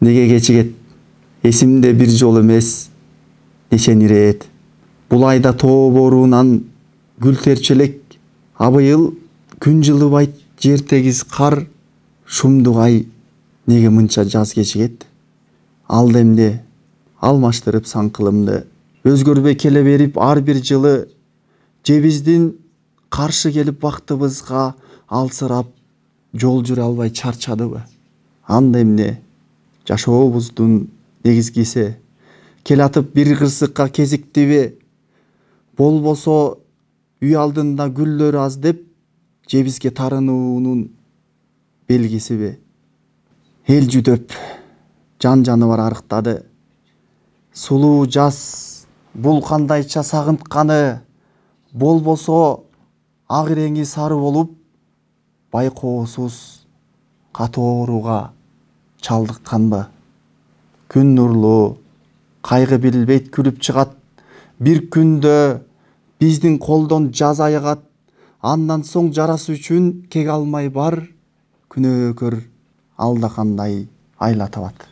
Неге кечигет? Эсимде бир жол эмес, нечени ирет. Бул айда тоо боорунан гүл терчелек, абыйыл күн жылыбайт, жер тегиз кар, шумдугай. Неге мынча жаз кечигет? Ал демде алмаштырып саңкылымды, өзгөрбөй келе берип ар бир жылы, же биздин каршы келип бактыбызга алсырап, жол жүрө албай чарчадыбы? Анда эмне? Жашообуздун негизгиси келатып бир кырсыкка кезиктиби? Болбосо үй алдында гүлдөр аз деп, же бизге тарынуунун белгисиби? Эл жүдөп, жан-жаныбар арыктады. Сулуу жаз бул кандайча сагынтканы? Болбосо ак реңи сары болуп, байкоосуз катуу ооруга чалдыкканбы? Күн нурлуу, кайгы билбейт, күлүп чыгат. Бир күндө биздин колдон жаз аягат. Андан соң жарасы үчүн кеге алмай бар, күнөөкөр алда кандай айла табат.